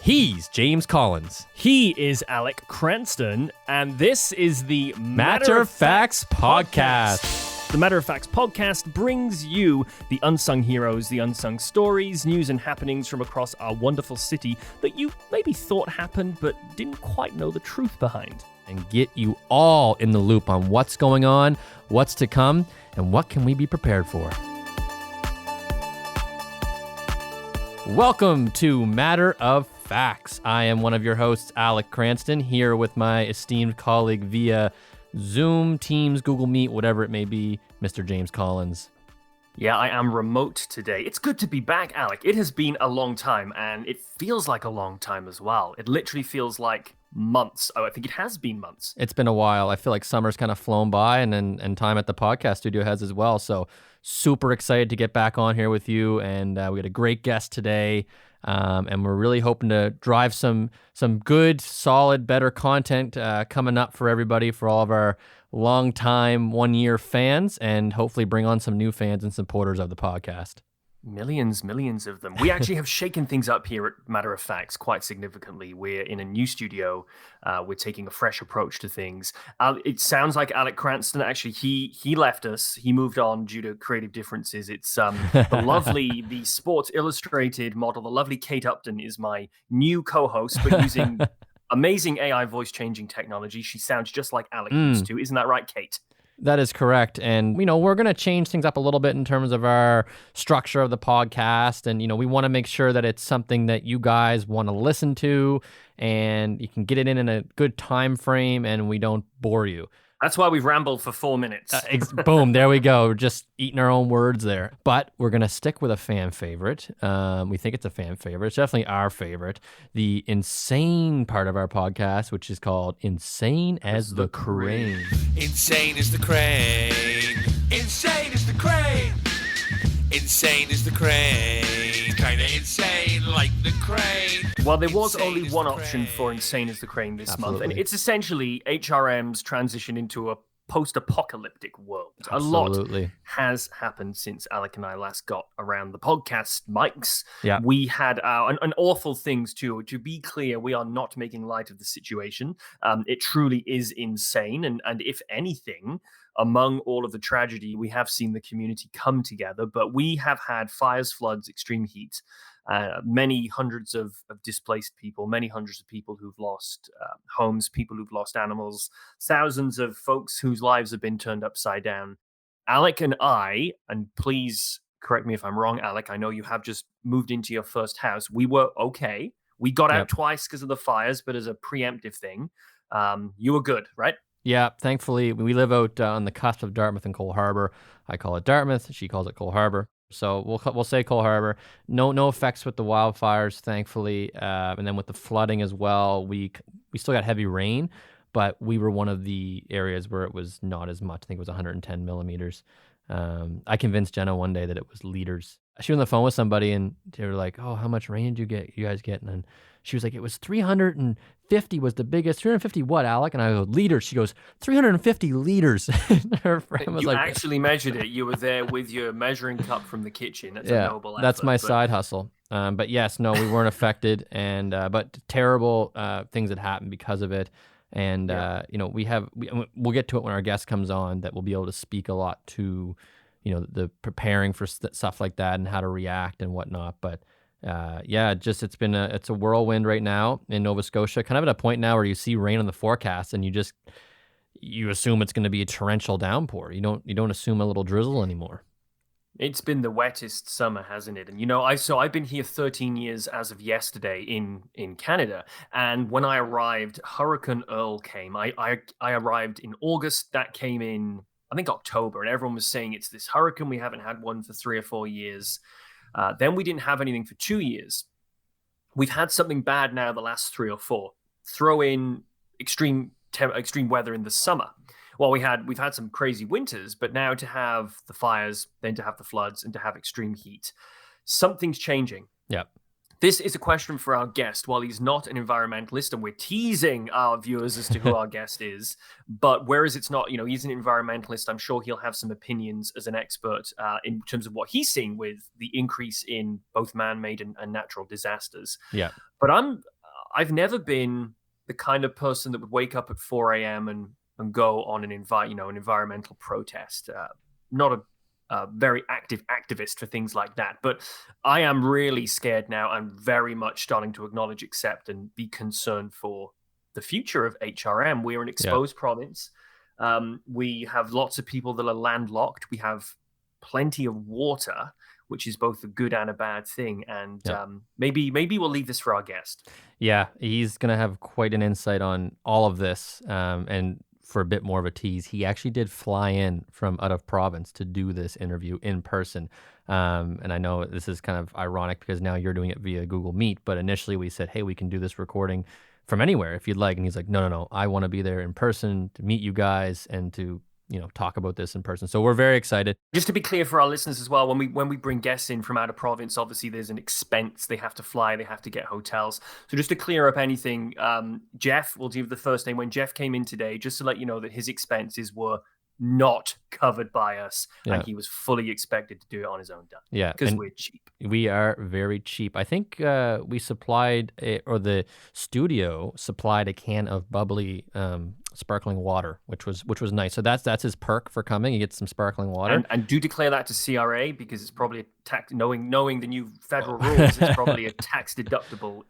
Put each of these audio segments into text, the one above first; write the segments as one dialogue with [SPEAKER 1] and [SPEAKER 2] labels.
[SPEAKER 1] He's James Collins.
[SPEAKER 2] He is Alec Cranston, and this is the
[SPEAKER 1] Matter of Facts Podcast.
[SPEAKER 2] The Matter of Facts Podcast brings you the unsung heroes, the unsung stories, news and happenings from across our wonderful city that you maybe thought happened but didn't quite know the truth behind.
[SPEAKER 1] And get you all in the loop on what's going on, what's to come, and what can we be prepared for. Welcome to Matter of Facts. I am one of your hosts, Alec Cranston, here with my esteemed colleague via Zoom, Teams, Google Meet, whatever it may be, Mr. James Collins.
[SPEAKER 2] Yeah, I am remote today. It's good to be back, Alec. It has been a long time, and it feels like a long time as well. It literally feels like months. Oh, I think it has been months.
[SPEAKER 1] It's been a while. I feel like summer's kind of flown by, and time at the podcast studio has as well. So super excited to get back on here with you, and we got a great guest today, and we're really hoping to drive some good, solid, better content coming up for everybody, for all of our long-time, one-year fans, and hopefully bring on some new fans and supporters of the podcast.
[SPEAKER 2] Millions of them. We actually have shaken things up here at Matter of Facts quite significantly. We're in a new studio. We're taking a fresh approach to things. It sounds like Alec Cranston, actually, he left us. He moved on due to creative differences. It's the Sports Illustrated model, the lovely Kate Upton is my new co-host, but using amazing AI voice-changing technology. She sounds just like Alec used to. Isn't that right, Kate?
[SPEAKER 1] That is correct. And, we're going to change things up a little bit in terms of our structure of the podcast. And, we want to make sure that it's something that you guys want to listen to and you can get it in a good time frame and we don't bore you.
[SPEAKER 2] That's why we've rambled for 4 minutes.
[SPEAKER 1] Boom, there we go. We're just eating our own words there. But we're going to stick with a fan favorite. We think it's a fan favorite. It's definitely our favorite. The insane part of our podcast, which is called Insane as the Crane.
[SPEAKER 3] Insane as the crane. Insane as the crane. Insane as the crane. Kind of insane like the crane.
[SPEAKER 2] Well, there was only one option for Insane as the Crane this month, and it's essentially HRM's transition into a post-apocalyptic world.
[SPEAKER 1] Absolutely.
[SPEAKER 2] A lot has happened since Alec and I last got around the podcast mics.
[SPEAKER 1] Yeah.
[SPEAKER 2] We had an awful things too. To be clear, we are not making light of the situation. It truly is insane, and if anything, among all of the tragedy, we have seen the community come together, but we have had fires, floods, extreme heat, many hundreds of displaced people, many hundreds of people who've lost homes, people who've lost animals, thousands of folks whose lives have been turned upside down. Alec and I, and please correct me if I'm wrong, Alec, I know you have just moved into your first house. We were okay. We got out twice because of the fires, but as a preemptive thing, you were good, right?
[SPEAKER 1] Yeah, thankfully, we live out on the cusp of Dartmouth and Cole Harbour. I call it Dartmouth. She calls it Cole Harbour. So we'll say Cole Harbour. No effects with the wildfires, thankfully. And then with the flooding as well, we still got heavy rain, but we were one of the areas where it was not as much. I think it was 110 millimeters. I convinced Jenna one day that it was liters. She was on the phone with somebody and they were like, "Oh, how much rain did you guys get?" And she was like, "It was 350 was the biggest." 350 what, Alec? And I go, liters. She goes, 350 liters. Her friend was
[SPEAKER 2] you
[SPEAKER 1] like,
[SPEAKER 2] actually measured it. You were there with your measuring cup from the kitchen. That's a noble effort.
[SPEAKER 1] That's my side hustle. But yes, no, we weren't affected, and but terrible things that happened because of it. And we'll get to it when our guest comes on, that we'll be able to speak a lot to, the preparing for stuff like that and how to react and whatnot. But it's a whirlwind right now in Nova Scotia, kind of at a point now where you see rain on the forecast and you assume it's going to be a torrential downpour. You don't assume a little drizzle anymore.
[SPEAKER 2] It's been the wettest summer, hasn't it? And I've been here 13 years as of yesterday in Canada. And when I arrived, Hurricane Earl came. I arrived in August. That came in, I think, October. And everyone was saying it's this hurricane. We haven't had one for 3 or 4 years. Then we didn't have anything for 2 years. We've had something bad now the last 3 or 4. Throw in extreme weather in the summer. Well, we've had some crazy winters, but now to have the fires, then to have the floods, and to have extreme heat, something's changing.
[SPEAKER 1] Yeah.
[SPEAKER 2] This is a question for our guest. While he's not an environmentalist, and we're teasing our viewers as to who our guest is, but whereas it's not, he's an environmentalist, I'm sure he'll have some opinions as an expert in terms of what he's seeing with the increase in both man-made and natural disasters.
[SPEAKER 1] Yeah.
[SPEAKER 2] But I'm I've never been the kind of person that would wake up at 4 a.m. and go on an environmental protest. Not a very active activist for things like that, but I am really scared now. I'm very much starting to acknowledge, accept, and be concerned for the future of HRM. We're an exposed province. We have lots of people that are landlocked. We have plenty of water, which is both a good and a bad thing. And maybe we'll leave this for our guest.
[SPEAKER 1] Yeah, he's going to have quite an insight on all of this. And for a bit more of a tease, he actually did fly in from out of province to do this interview in person. And I know this is kind of ironic because now you're doing it via Google Meet, but initially we said, hey, we can do this recording from anywhere if you'd like. And he's like, no, I want to be there in person to meet you guys and to talk about this in person. So we're very excited.
[SPEAKER 2] Just to be clear for our listeners as well, when we bring guests in from out of province, obviously there's an expense. They have to fly, they have to get hotels. So just to clear up anything, Jeff, we'll give the first name. When Jeff came in today, just to let you know that his expenses were not covered by us, and he was fully expected to do it on his own dime.
[SPEAKER 1] Yeah,
[SPEAKER 2] because we're cheap.
[SPEAKER 1] We are very cheap. I think we supplied or the studio supplied a can of bubbly sparkling water, which was nice. So that's his perk for coming. He gets some sparkling water.
[SPEAKER 2] And do declare that to CRA, because it's probably a tax. Knowing the new federal rules, it's probably a tax deductible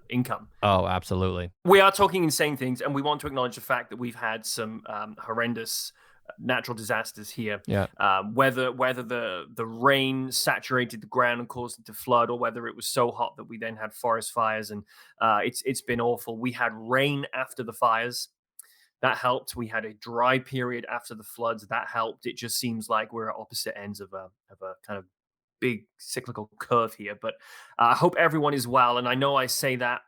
[SPEAKER 2] income.
[SPEAKER 1] Oh, absolutely.
[SPEAKER 2] We are talking insane things, and we want to acknowledge the fact that we've had some horrendous natural disasters here.
[SPEAKER 1] Yeah.
[SPEAKER 2] Whether the rain saturated the ground and caused it to flood, or whether it was so hot that we then had forest fires, and it's been awful. We had rain after the fires. That helped. We had a dry period after the floods. That helped. It just seems like we're at opposite ends of a kind of big cyclical curve here. But I hope everyone is well. And I know I say that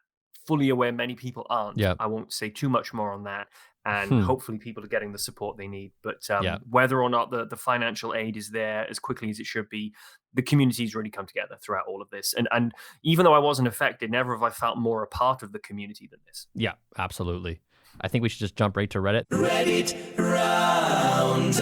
[SPEAKER 2] fully aware many people aren't.
[SPEAKER 1] Yeah.
[SPEAKER 2] I won't say too much more on that. And hopefully people are getting the support they need. But whether or not the financial aid is there as quickly as it should be, the community's really come together throughout all of this. And even though I wasn't affected, never have I felt more a part of the community than this.
[SPEAKER 1] Yeah, absolutely. I think we should just jump right to Reddit.
[SPEAKER 3] Reddit Roundup.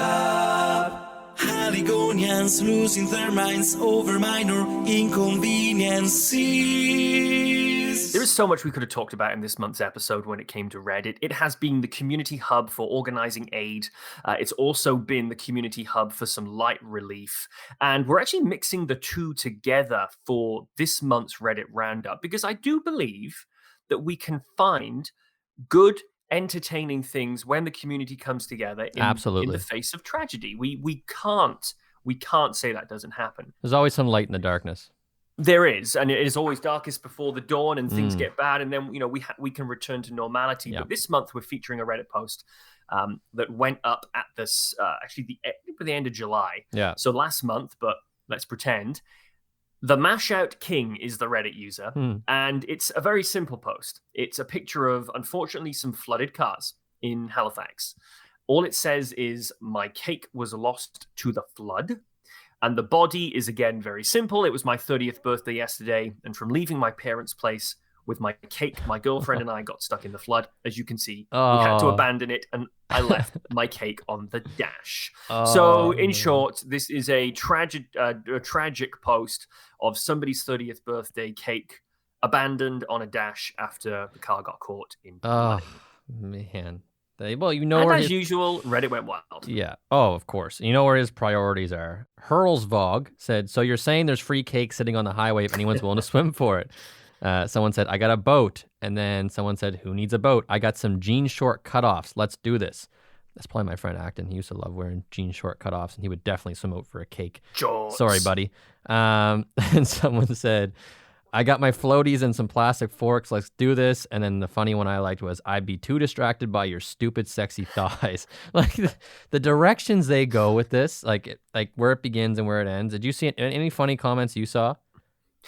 [SPEAKER 3] Haligonians losing their minds over minor inconveniences.
[SPEAKER 2] There is so much we could have talked about in this month's episode when it came to Reddit. It has been the community hub for organizing aid. It's also been the community hub for some light relief. And we're actually mixing the two together for this month's Reddit Roundup, because I do believe that we can find good, entertaining things when the community comes together in the face of tragedy. We can't say that doesn't happen.
[SPEAKER 1] There's always some light in the darkness.
[SPEAKER 2] There is, and it is always darkest before the dawn, and things get bad, and then we can return to normality.
[SPEAKER 1] Yeah.
[SPEAKER 2] But this month we're featuring a Reddit post that went up at this actually the end of July.
[SPEAKER 1] Yeah.
[SPEAKER 2] So last month, but let's pretend. The Mashout King is the Reddit user, and it's a very simple post. It's a picture of, unfortunately, some flooded cars in Halifax. All it says is, "My cake was lost to the flood." And the body is, again, very simple. It was my 30th birthday yesterday, and from leaving my parents' place with my cake, my girlfriend and I got stuck in the flood. As you can see, we had to abandon it, and I left my cake on the dash. So, in short, this is a tragic post of somebody's 30th birthday cake abandoned on a dash after the car got caught in flooding.
[SPEAKER 1] Man.
[SPEAKER 2] Well, as usual, Reddit went wild.
[SPEAKER 1] Yeah. Oh, of course. You know where his priorities are. Hurlsvog said, "So you're saying there's free cake sitting on the highway if anyone's willing to swim for it?" Someone said, "I got a boat." And then someone said, "Who needs a boat? I got some jean short cutoffs. Let's do this." That's probably my friend Acton. He used to love wearing jean short cutoffs, and he would definitely swim out for a cake.
[SPEAKER 2] Jorts.
[SPEAKER 1] Sorry, buddy. And someone said, "I got my floaties and some plastic forks. Let's do this." And then the funny one I liked was, "I'd be too distracted by your stupid, sexy thighs." Like the directions they go with this, like where it begins and where it ends. Did you see any funny comments you saw?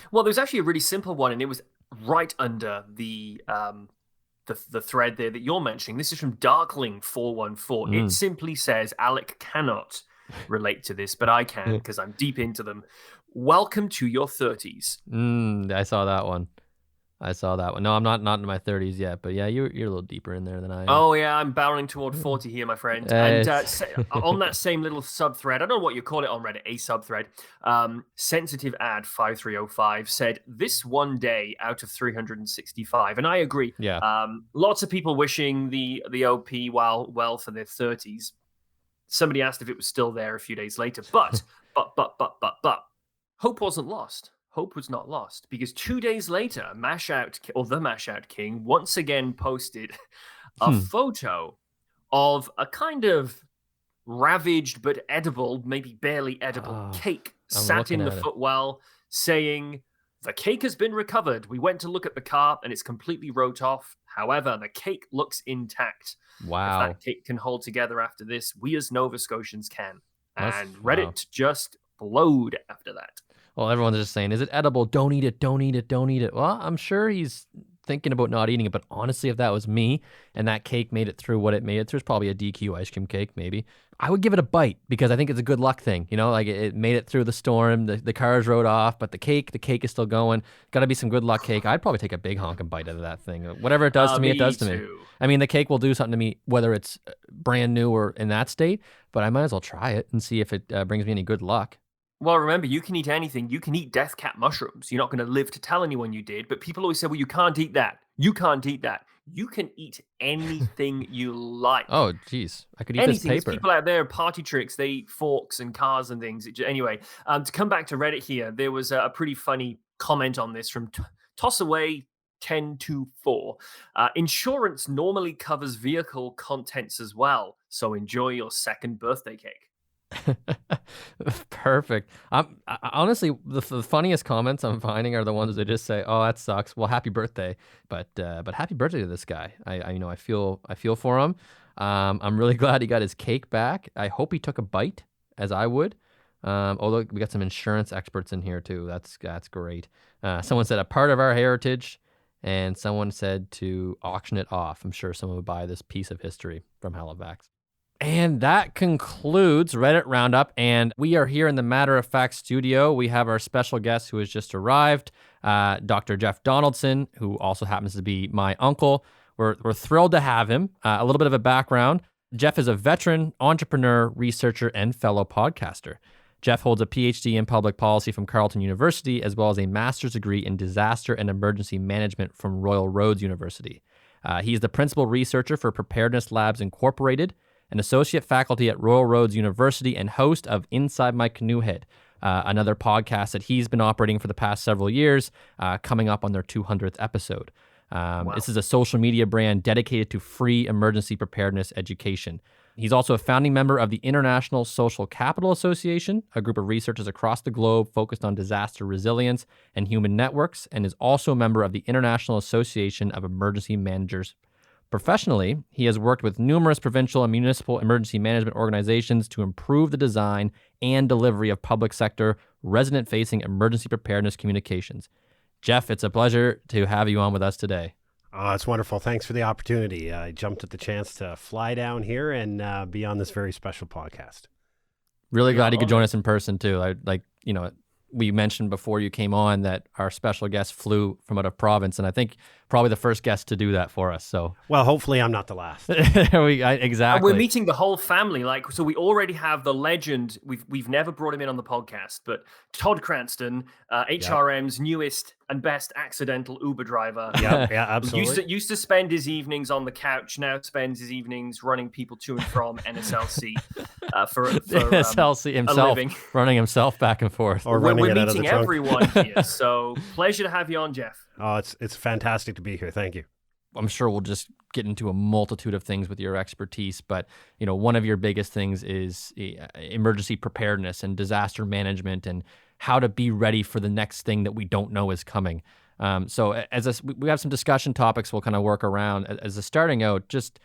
[SPEAKER 2] Well, there's actually a really simple one, and it was right under the thread there that you're mentioning. This is from Darkling414. It simply says, "Alec cannot relate to this, but I can because I'm deep into them. Welcome to your 30s.
[SPEAKER 1] I saw that one. I saw that one. No, I'm not in my 30s yet, but yeah, you're a little deeper in there than I am.
[SPEAKER 2] Oh yeah, I'm barreling toward 40 here, my friend. And on that same little sub-thread, I don't know what you call it on Reddit, a sub-thread, Sensitive Ad 5305 said, this one day out of 365. And I agree.
[SPEAKER 1] Yeah.
[SPEAKER 2] Lots of people wishing the OP well for their 30s. Somebody asked if it was still there a few days later. But, hope wasn't lost. Hope was not lost, because 2 days later, the Mash Out King once again posted a photo of a kind of ravaged but edible, maybe barely edible cake sat in the footwell, saying, "The cake has been recovered. We went to look at the car and it's completely wrote off. However, the cake looks intact.
[SPEAKER 1] Wow.
[SPEAKER 2] If that cake can hold together after this, we as Nova Scotians can." And Reddit just blowed after that.
[SPEAKER 1] Well, everyone's just saying, is it edible? Don't eat it, don't eat it, don't eat it. Well, I'm sure he's thinking about not eating it, but honestly, if that was me and that cake made it through what it made it through, it's probably a DQ ice cream cake, maybe, I would give it a bite, because I think it's a good luck thing. You know, like it made it through the storm, the cars rode off, but the cake is still going. Got to be some good luck cake. I'd probably take a big honking bite out of that thing. Whatever it does to me, it does to me. I mean, the cake will do something to me, whether it's brand new or in that state, but I might as well try it and see if it brings me any good luck.
[SPEAKER 2] Well, remember, you can eat anything. You can eat death cat mushrooms. You're not going to live to tell anyone you did. But people always say, well, you can't eat that. You can't eat that. You can eat anything you like.
[SPEAKER 1] Oh, geez. I could eat
[SPEAKER 2] anything.
[SPEAKER 1] this paper.
[SPEAKER 2] There's people out there, party tricks. They eat forks and cars and things. Anyway, to come back to Reddit here, there was a pretty funny comment on this from Tossaway 1024. Insurance normally covers vehicle contents as well. So enjoy your second birthday cake.
[SPEAKER 1] Perfect. Honestly, the funniest comments I'm finding are the ones that just say, "Oh, that sucks. Well, happy birthday." But happy birthday to this guy. I feel for him. I'm really glad he got his cake back. I hope he took a bite, as I would. Although we got some insurance experts in here too. That's great. Someone said a part of our heritage, and someone said to auction it off. I'm sure someone would buy this piece of history from Halifax. And that concludes Reddit Roundup, and we are here in the Matter of Fact studio. We have our special guest who has just arrived, Dr. Jeff Donaldson, who also happens to be my uncle. We're thrilled to have him. A little bit of a background. Jeff is a veteran, entrepreneur, researcher, and fellow podcaster. Jeff holds a PhD in public policy from Carleton University, as well as a master's degree in disaster and emergency management from Royal Roads University. He's the principal researcher for Preparedness Labs Incorporated, an associate faculty at Royal Roads University, and host of Inside My Canoehead, another podcast that he's been operating for the past several years, coming up on their 200th episode. Wow. This is a social media brand dedicated to free emergency preparedness education. He's also a founding member of the International Social Capital Association, a group of researchers across the globe focused on disaster resilience and human networks, and is also a member of the International Association of Emergency Managers. Professionally, he has worked with numerous provincial and municipal emergency management organizations to improve the design and delivery of public sector, resident-facing emergency preparedness communications. Jeff, it's a pleasure to have you on with us today.
[SPEAKER 4] Oh, it's wonderful. Thanks for the opportunity. I jumped at the chance to fly down here and be on this very special podcast.
[SPEAKER 1] Really glad you could join us in person, too. We mentioned before you came on that our special guest flew from out of province, and I think probably the first guest to do that for us. So,
[SPEAKER 4] well, hopefully I'm not the last.
[SPEAKER 1] Exactly.
[SPEAKER 2] We're meeting the whole family. So we already have the legend. We've never brought him in on the podcast, but Todd Cranston, HRM's newest and best accidental Uber driver.
[SPEAKER 4] Yeah, absolutely.
[SPEAKER 2] Used to spend his evenings on the couch. Now spends his evenings running people to and from NSLC for
[SPEAKER 1] NSLC himself, running himself back and forth.
[SPEAKER 4] Or running it out of the trunk.
[SPEAKER 2] We're meeting everyone here. So pleasure to have you on, Jeff.
[SPEAKER 4] Oh, it's fantastic to be here. Thank you.
[SPEAKER 1] I'm sure we'll just get into a multitude of things with your expertise, but one of your biggest things is emergency preparedness and disaster management and how to be ready for the next thing that we don't know is coming. So we have some discussion topics we'll kind of work around. As a starting out, just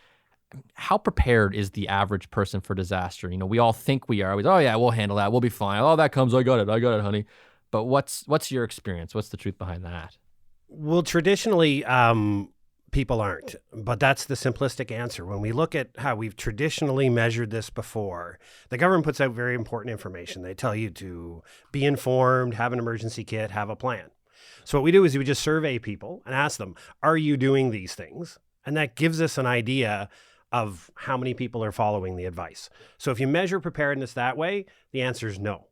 [SPEAKER 1] how prepared is the average person for disaster? We all think we are. Oh yeah, we'll handle that. We'll be fine. Oh, that comes. I got it, honey. But what's your experience? What's the truth behind that?
[SPEAKER 4] Well, traditionally, people aren't, but that's the simplistic answer. When we look at how we've traditionally measured this before, the government puts out very important information. They tell you to be informed, have an emergency kit, have a plan. So what we do is we just survey people and ask them, are you doing these things? And that gives us an idea of how many people are following the advice. So if you measure preparedness that way, the answer is no.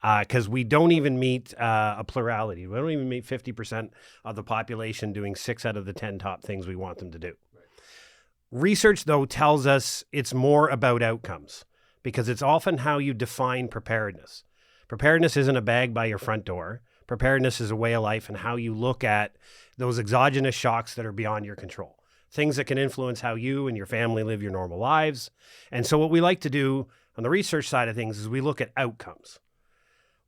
[SPEAKER 4] Because we don't even meet a plurality. We don't even meet 50% of the population doing 6 out of the 10 top things we want them to do. Right. Research, though, tells us it's more about outcomes because it's often how you define preparedness. Preparedness isn't a bag by your front door. Preparedness is a way of life and how you look at those exogenous shocks that are beyond your control, things that can influence how you and your family live your normal lives. And so what we like to do on the research side of things is we look at outcomes.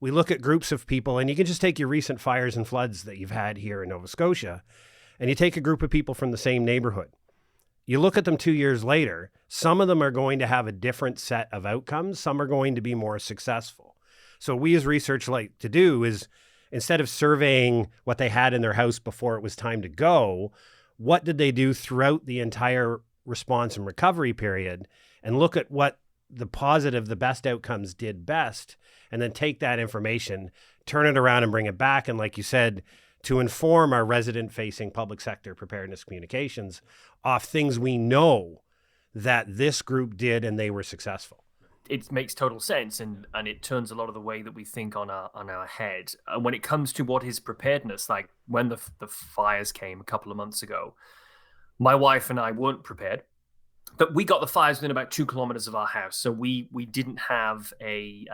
[SPEAKER 4] We look at groups of people, and you can just take your recent fires and floods that you've had here in Nova Scotia, and you take a group of people from the same neighborhood. You look at them 2 years later, some of them are going to have a different set of outcomes. Some are going to be more successful. So we as research like to do is instead of surveying what they had in their house before it was time to go, what did they do throughout the entire response and recovery period, and look at what the positive, the best outcomes did best, and then take that information, turn it around and bring it back. And like you said, to inform our resident-facing public sector preparedness communications off things we know that this group did and they were successful.
[SPEAKER 2] It makes total sense, and it turns a lot of the way that we think on our head. When it comes to what is preparedness, like when the fires came a couple of months ago, my wife and I weren't prepared. But we got the fires within about 2 kilometers of our house, so we didn't have an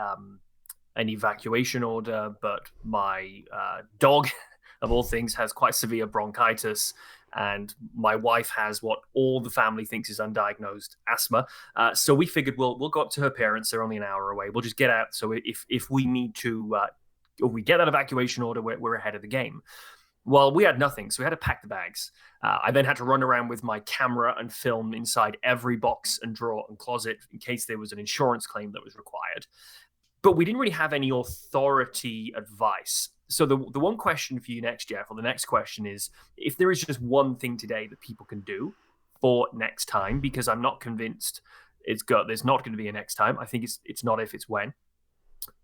[SPEAKER 2] evacuation order. But my dog, of all things, has quite severe bronchitis, and my wife has what all the family thinks is undiagnosed asthma. So we figured we'll go up to her parents. They're only an hour away. We'll just get out. So if we need to, if we get that evacuation order, we're ahead of the game. Well, we had nothing, so we had to pack the bags. I then had to run around with my camera and film inside every box and drawer and closet in case there was an insurance claim that was required. But we didn't really have any authority advice. So the one question for you next, Jeff, or the next question is, if there is just one thing today that people can do for next time, because I'm not convinced there's not going to be a next time. I think it's not if, it's when.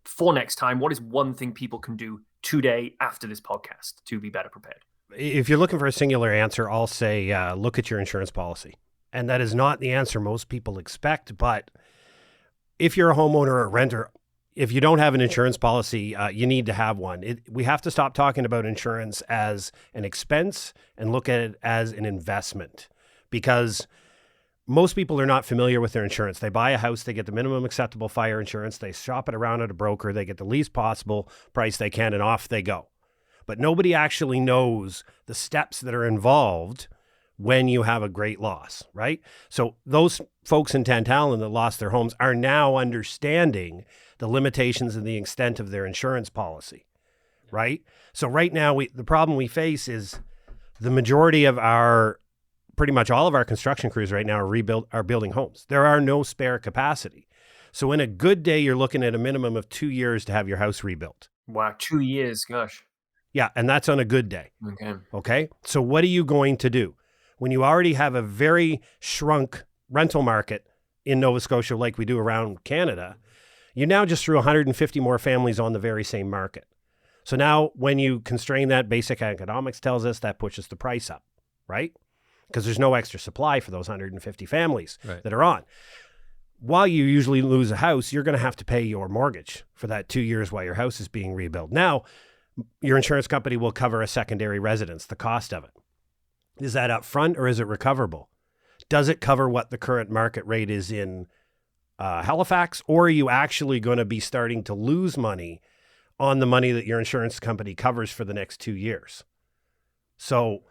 [SPEAKER 2] For next time, what is one thing people can do today after this podcast to be better prepared?
[SPEAKER 4] If you're looking for a singular answer, I'll say look at your insurance policy. And that is not the answer most people expect. But if you're a homeowner or a renter, if you don't have an insurance policy, you need to have one. We have to stop talking about insurance as an expense and look at it as an investment, because most people are not familiar with their insurance. They buy a house, they get the minimum acceptable fire insurance, they shop it around at a broker, they get the least possible price they can, and off they go. But nobody actually knows the steps that are involved when you have a great loss, right? So those folks in Tantallon that lost their homes are now understanding the limitations and the extent of their insurance policy, right? So right now, the problem we face is the majority of pretty much all of our construction crews right now are building homes. There are no spare capacity. So in a good day, you're looking at a minimum of 2 years to have your house rebuilt.
[SPEAKER 2] Wow, 2 years, gosh.
[SPEAKER 4] Yeah, and that's on a good day. Okay. So what are you going to do when you already have a very shrunk rental market in Nova Scotia like we do around Canada? You now just threw 150 more families on the very same market. So now when you constrain that, basic economics tells us that pushes the price up, right? Because there's no extra supply for those 150 families that are on. While you usually lose a house, you're going to have to pay your mortgage for that 2 years while your house is being rebuilt. Now, your insurance company will cover a secondary residence, the cost of it. Is that up front or is it recoverable? Does it cover what the current market rate is in Halifax, or are you actually going to be starting to lose money on the money that your insurance company covers for the next 2 years? So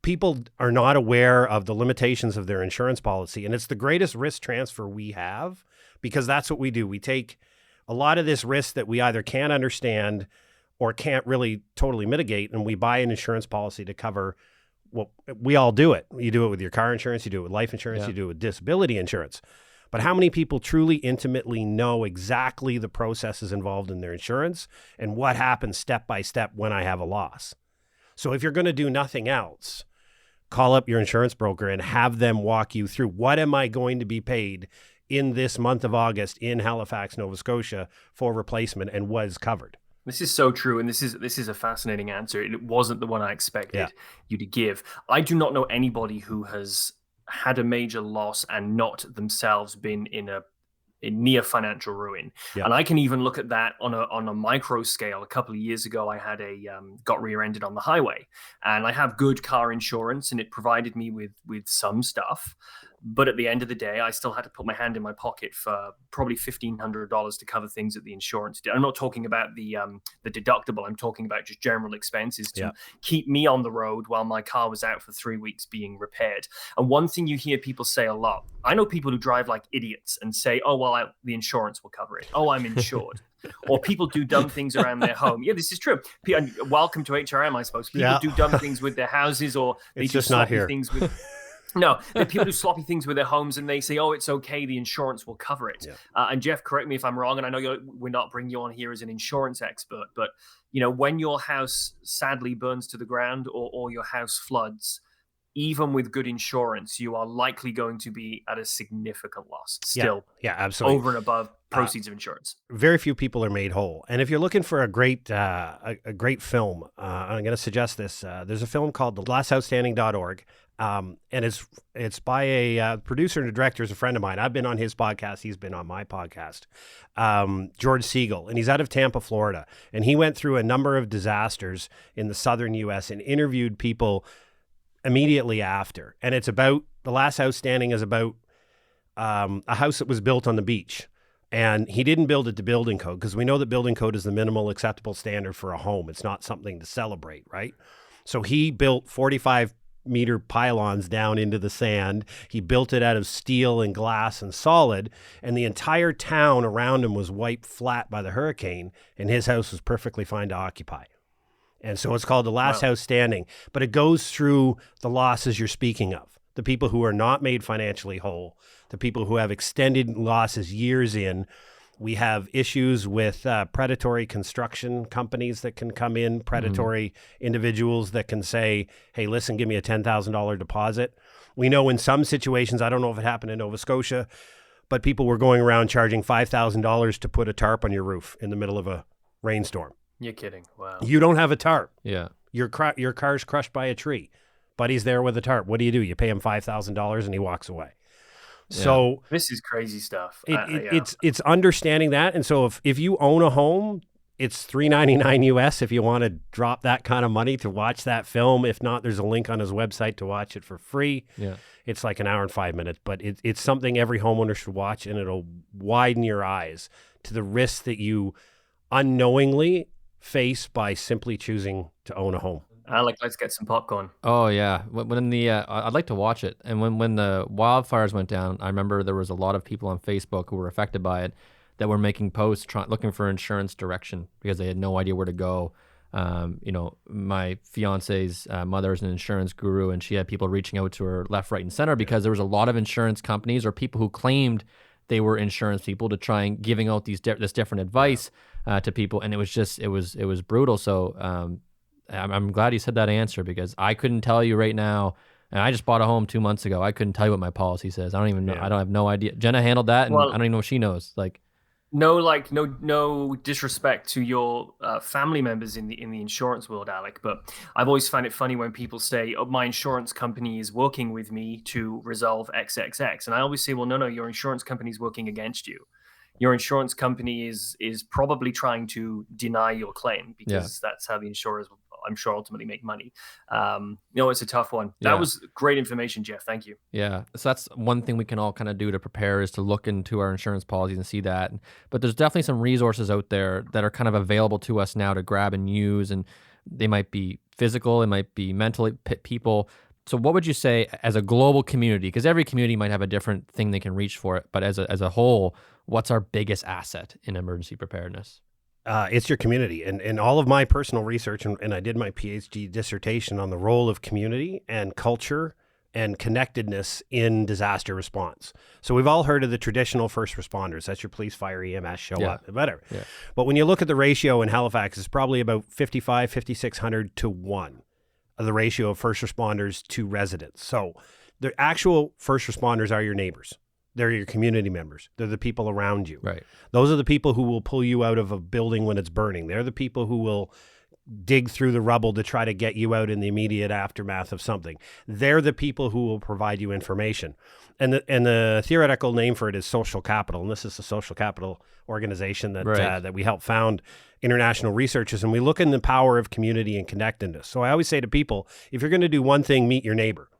[SPEAKER 4] people are not aware of the limitations of their insurance policy, and it's the greatest risk transfer we have, because that's what we do. We take a lot of this risk that we either can't understand or can't really totally mitigate, and we buy an insurance policy to cover. Well, we all do it. You do it with your car insurance, you do it with life insurance, you do it with disability insurance. But how many people truly intimately know exactly the processes involved in their insurance and what happens step by step when I have a loss? So if you're going to do nothing else, call up your insurance broker and have them walk you through, what am I going to be paid in this month of August in Halifax, Nova Scotia for replacement, and what is covered?
[SPEAKER 2] This is so true, and this is a fascinating answer. It wasn't the one I expected you to give. I do not know anybody who has had a major loss and not themselves been in near financial ruin.
[SPEAKER 4] Yeah.
[SPEAKER 2] And I can even look at that on a micro scale. A couple of years ago, I had got rear-ended on the highway, and I have good car insurance, and it provided me with some stuff. But at the end of the day, I still had to put my hand in my pocket for probably $1,500 to cover things that the insurance did. I'm not talking about the deductible. I'm talking about just general expenses to keep me on the road while my car was out for 3 weeks being repaired. And one thing you hear people say a lot, I know people who drive like idiots and say, oh, well, the insurance will cover it. Oh, I'm insured. Or people do dumb things around their home. Yeah, this is true. Welcome to HRM, I suppose. People do dumb things with their houses, or they do sloppy things with... No, the people do sloppy things with their homes, and they say, oh, it's okay, the insurance will cover it. Yeah. And Jeff, correct me if I'm wrong, and I know we're not bringing you on here as an insurance expert, but when your house sadly burns to the ground or your house floods, even with good insurance, you are likely going to be at a significant loss still.
[SPEAKER 4] Yeah, absolutely.
[SPEAKER 2] Over and above proceeds of insurance.
[SPEAKER 4] Very few people are made whole. And if you're looking for a great film, I'm going to suggest this. There's a film called thelastOutstanding.org. And it's by a producer and a director, is a friend of mine. I've been on his podcast. He's been on my podcast, George Siegel, and he's out of Tampa, Florida. And he went through a number of disasters in the southern U.S. and interviewed people immediately after. And it's about, The Last Outstanding is about a house that was built on the beach. And he didn't build it to building code, because we know that building code is the minimal acceptable standard for a home. It's not something to celebrate, right? So he built 45-meter pylons down into the sand. He built it out of steel and glass and solid, and the entire town around him was wiped flat by the hurricane, and his house was perfectly fine to occupy. And so it's called The Last House Standing, but it goes through the losses you're speaking of, the people who are not made financially whole, the people who have extended losses years in. We have issues with predatory construction companies that can come in, predatory individuals that can say, hey, listen, give me a $10,000 deposit. We know in some situations, I don't know if it happened in Nova Scotia, but people were going around charging $5,000 to put a tarp on your roof in the middle of a rainstorm.
[SPEAKER 2] You're kidding. Wow.
[SPEAKER 4] You don't have a tarp.
[SPEAKER 1] Yeah.
[SPEAKER 4] Your car's crushed by a tree. Buddy's there with a tarp. What do? You pay him $5,000 and he walks away. So
[SPEAKER 2] this is crazy stuff.
[SPEAKER 4] It's understanding that. And so if you own a home, it's $3.99 US if you want to drop that kind of money to watch that film. If not, there's a link on his website to watch it for free.
[SPEAKER 1] Yeah.
[SPEAKER 4] It's like an hour and 5 minutes, but it's something every homeowner should watch, and it'll widen your eyes to the risks that you unknowingly face by simply choosing to own a home.
[SPEAKER 2] Alec, let's get some popcorn.
[SPEAKER 1] Oh yeah, when the I'd like to watch it. And when the wildfires went down, I remember there was a lot of people on Facebook who were affected by it that were making posts looking for insurance direction because they had no idea where to go. My fiance's mother is an insurance guru, and she had people reaching out to her left, right, and center because there was a lot of insurance companies or people who claimed they were insurance people to try and giving out this different advice to people, and it was brutal. So. I'm glad you said that answer, because I couldn't tell you right now, and I just bought a home 2 months ago. I couldn't tell you what my policy says. I don't even know. I don't have no idea. Jenna handled that, and I don't even know if she knows.
[SPEAKER 2] No disrespect to your family members in the insurance world, Alec, but I've always found it funny when people say, oh, my insurance company is working with me to resolve XXX. And I always say, well, no, your insurance company is working against you. Your insurance company is probably trying to deny your claim, because that's how the insurers, I'm sure, ultimately make money. It's a tough one. That was great information, Jeff. Thank you.
[SPEAKER 1] Yeah. So that's one thing we can all kind of do to prepare, is to look into our insurance policies and see that. But there's definitely some resources out there that are kind of available to us now to grab and use. And they might be physical, it might be mentally people. So what would you say as a global community, because every community might have a different thing they can reach for it, but as a whole, what's our biggest asset in emergency preparedness?
[SPEAKER 4] It's your community. And all of my personal research, and I did my PhD dissertation on the role of community and culture and connectedness in disaster response. So we've all heard of the traditional first responders. That's your police, fire, EMS, show up, whatever. Yeah. But when you look at the ratio in Halifax, it's probably about 5,600 to 1 of the ratio of first responders to residents. So the actual first responders are your neighbors. They're your community members. They're the people around you.
[SPEAKER 1] Right.
[SPEAKER 4] Those are the people who will pull you out of a building when it's burning. They're the people who will dig through the rubble to try to get you out in the immediate aftermath of something. They're the people who will provide you information. And the theoretical name for it is social capital. And this is the social capital organization that that we help found international researchers. And we look in the power of community and connectedness. So I always say to people, if you're going to do one thing, meet your neighbor.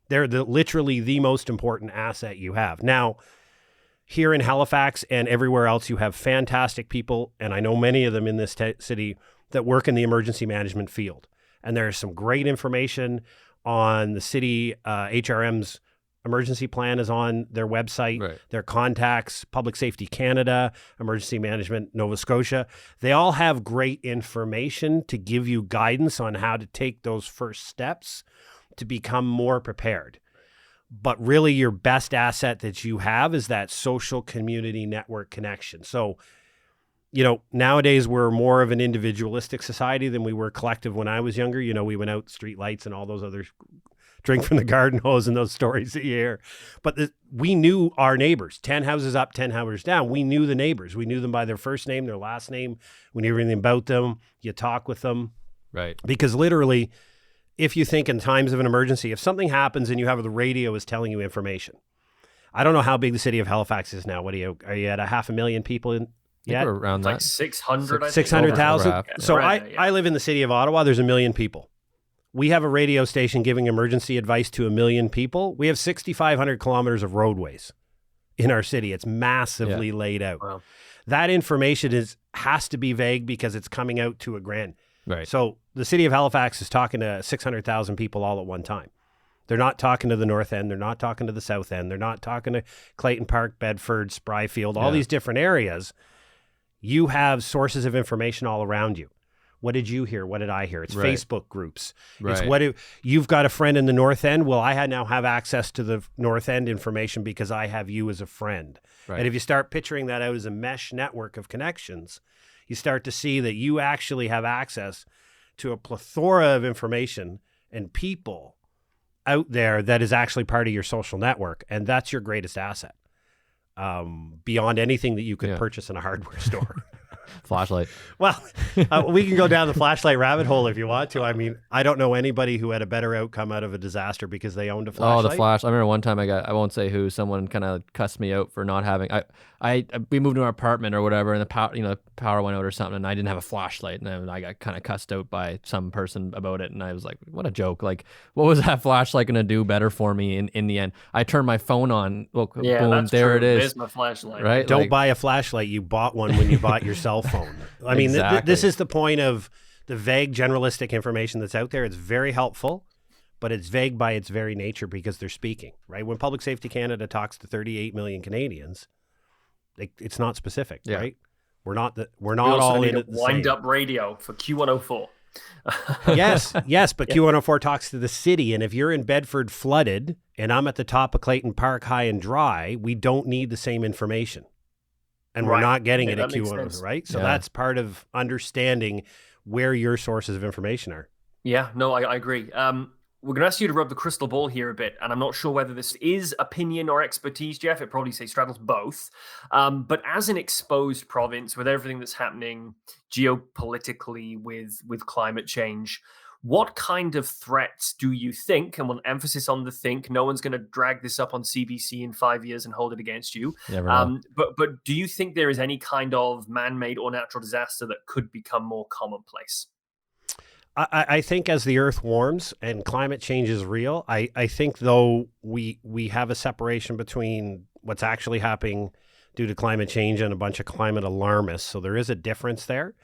[SPEAKER 4] They're literally the most important asset you have. Now, here in Halifax and everywhere else, you have fantastic people, and I know many of them in this city that work in the emergency management field. And there's some great information on the city. HRM's emergency plan is on their website. Their contacts, Public Safety Canada, Emergency Management Nova Scotia. They all have great information to give you guidance on how to take those first steps to become more prepared. But really your best asset that you have is that social community network connection. So, you know, nowadays we're more of an individualistic society than we were collective when I was younger. You know, we went out street lights and all those other drink from the garden hose and those stories that you hear. But we knew our neighbors, 10 houses up, 10 houses down. We knew the neighbors. We knew them by their first name, their last name. We knew everything about them. You talk with them.
[SPEAKER 1] Right.
[SPEAKER 4] Because literally, if you think in times of an emergency, if something happens and you have the radio is telling you information. I don't know how big the city of Halifax is now. What are you at 500,000 people in?
[SPEAKER 1] Yeah, around
[SPEAKER 2] like
[SPEAKER 1] that.
[SPEAKER 2] 600,
[SPEAKER 4] 600,000. So
[SPEAKER 2] right,
[SPEAKER 4] I live in the city of Ottawa. There's 1 million people. We have a radio station giving emergency advice to 1 million people. We have 6,500 kilometers of roadways in our city. It's massively laid out.
[SPEAKER 2] Wow.
[SPEAKER 4] That information has to be vague because it's coming out to a grand.
[SPEAKER 1] Right.
[SPEAKER 4] So the city of Halifax is talking to 600,000 people all at one time. They're not talking to the North End. They're not talking to the South End. They're not talking to Clayton Park, Bedford, Spryfield, all these different areas. You have sources of information all around you. What did you hear? What did I hear? It's Facebook groups. It's you've got a friend in the North End. Well, I now have access to the North End information because I have you as a friend. Right. And if you start picturing that out as a mesh network of connections, you start to see that you actually have access to a plethora of information and people out there that is actually part of your social network. And that's your greatest asset beyond anything that you could purchase in a hardware store.
[SPEAKER 1] Flashlight.
[SPEAKER 4] Well, we can go down the flashlight rabbit hole if you want to. I mean, I don't know anybody who had a better outcome out of a disaster because they owned a flashlight.
[SPEAKER 1] Oh, the flash. I remember one time I won't say who, someone kind of cussed me out for not having, we moved to our apartment or whatever and the power went out or something and I didn't have a flashlight and then I got kind of cussed out by some person about it and I was like, what a joke. Like, what was that flashlight going to do better for me in the end? I turned my phone on. Look, boom, there
[SPEAKER 2] true.
[SPEAKER 1] it is.
[SPEAKER 2] There's my flashlight.
[SPEAKER 1] Right?
[SPEAKER 4] Don't buy a flashlight. You bought one when you bought your cell phone. I mean, this is the point of the vague generalistic information that's out there. It's very helpful, but it's vague by its very nature because they're speaking, right? When Public Safety Canada talks to 38 million Canadians, it's not specific, right? We're not all in it.
[SPEAKER 2] Wind up radio for Q104.
[SPEAKER 4] yes, but Q104 talks to the city, and if you're in Bedford flooded, and I'm at the top of Clayton Park high and dry, we don't need the same information. And we're not getting it at Q104, right? So that's part of understanding where your sources of information are.
[SPEAKER 2] Yeah, no, I agree. We're going to ask you to rub the crystal ball here a bit, and I'm not sure whether this is opinion or expertise, Jeff. It probably straddles both. But as an exposed province with everything that's happening geopolitically with climate change, what kind of threats do you think, and we'll emphasis on the think, no one's going to drag this up on CBC in 5 years and hold it against you. But do you think there is any kind of man-made or natural disaster that could become more commonplace?
[SPEAKER 4] I think as the earth warms and climate change is real, I think though we have a separation between what's actually happening due to climate change and a bunch of climate alarmists. So there is a difference there.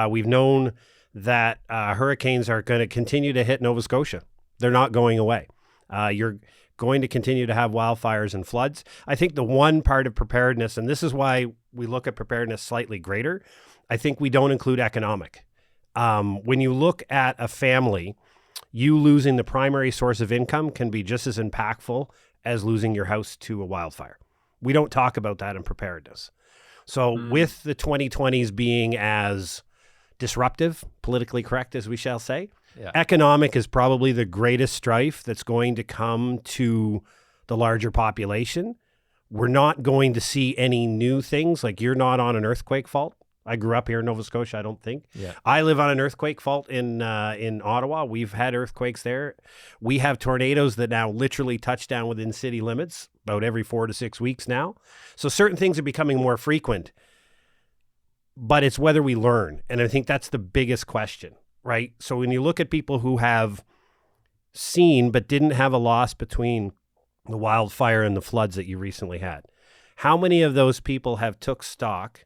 [SPEAKER 4] We've known that hurricanes are going to continue to hit Nova Scotia. They're not going away. You're going to continue to have wildfires and floods. I think the one part of preparedness, and this is why we look at preparedness slightly greater, I think we don't include economic. When you look at a family, you losing the primary source of income can be just as impactful as losing your house to a wildfire. We don't talk about that in preparedness. So with the 2020s being as disruptive, politically correct, as we shall say, economic is probably the greatest strife that's going to come to the larger population We're not going to see any new things. Like, you're not on an earthquake fault. I grew up here in Nova Scotia, I don't think.
[SPEAKER 1] Yeah.
[SPEAKER 4] I live on an earthquake fault in Ottawa. We've had earthquakes there. We have tornadoes that now literally touch down within city limits about every 4 to 6 weeks now. So certain things are becoming more frequent, but it's whether we learn. And I think that's the biggest question, right? So when you look at people who have seen but didn't have a loss between the wildfire and the floods that you recently had, how many of those people have took stock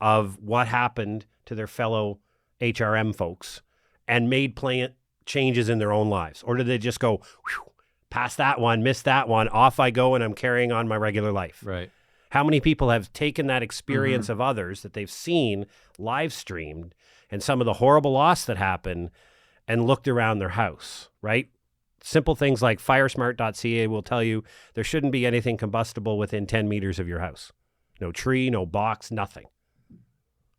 [SPEAKER 4] of what happened to their fellow HRM folks and made changes in their own lives? Or did they just go, whew, past that one, missed that one, off I go and I'm carrying on my regular life?
[SPEAKER 1] Right.
[SPEAKER 4] How many people have taken that experience of others that they've seen live streamed and some of the horrible loss that happened and looked around their house, right? Simple things like firesmart.ca will tell you there shouldn't be anything combustible within 10 meters of your house. No tree, no box, nothing.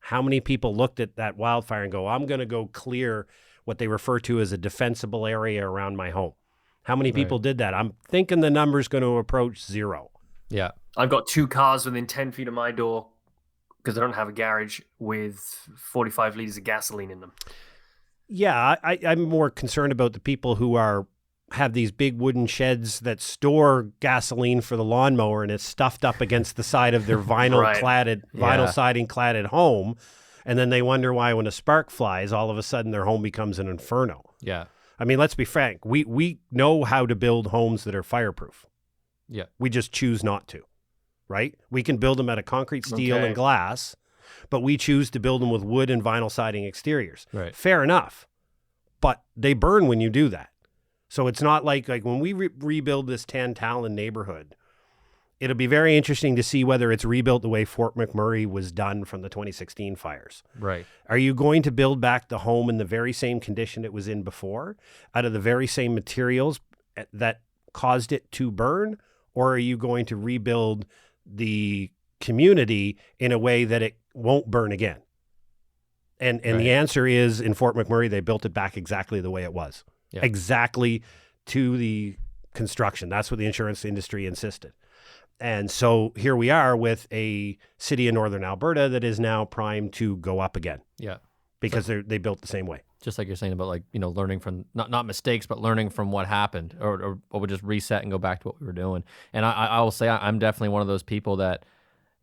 [SPEAKER 4] How many people looked at that wildfire and go, I'm going to go clear what they refer to as a defensible area around my home? How many people did that? I'm thinking the number's going to approach 0.
[SPEAKER 1] Yeah.
[SPEAKER 2] I've got 2 cars within 10 feet of my door because I don't have a garage with 45 liters of gasoline in them.
[SPEAKER 4] Yeah, I'm more concerned about the people who have these big wooden sheds that store gasoline for the lawnmower, and it's stuffed up against the side of their vinyl siding cladded home, and then they wonder why when a spark flies, all of a sudden their home becomes an inferno.
[SPEAKER 1] Yeah.
[SPEAKER 4] I mean, let's be frank. We know how to build homes that are fireproof.
[SPEAKER 1] Yeah.
[SPEAKER 4] We just choose not to, right? We can build them out of concrete, steel, and glass, but we choose to build them with wood and vinyl siding exteriors.
[SPEAKER 1] Right.
[SPEAKER 4] Fair enough. But they burn when you do that. So it's not like when we rebuild this Tantallon neighborhood, it'll be very interesting to see whether it's rebuilt the way Fort McMurray was done from the 2016 fires.
[SPEAKER 1] Right.
[SPEAKER 4] Are you going to build back the home in the very same condition it was in before, out of the very same materials that caused it to burn? Or are you going to rebuild the community in a way that it won't burn again? And the answer is, in Fort McMurray, they built it back exactly the way it was. Yeah. Exactly to the construction. That's what the insurance industry insisted. And so here we are with a city in northern Alberta that is now primed to go up again.
[SPEAKER 1] Yeah.
[SPEAKER 4] Because they built the same way.
[SPEAKER 1] Just like you're saying about learning from not mistakes, but learning from what happened, or we'll just reset and go back to what we were doing. And I will say I'm definitely one of those people that,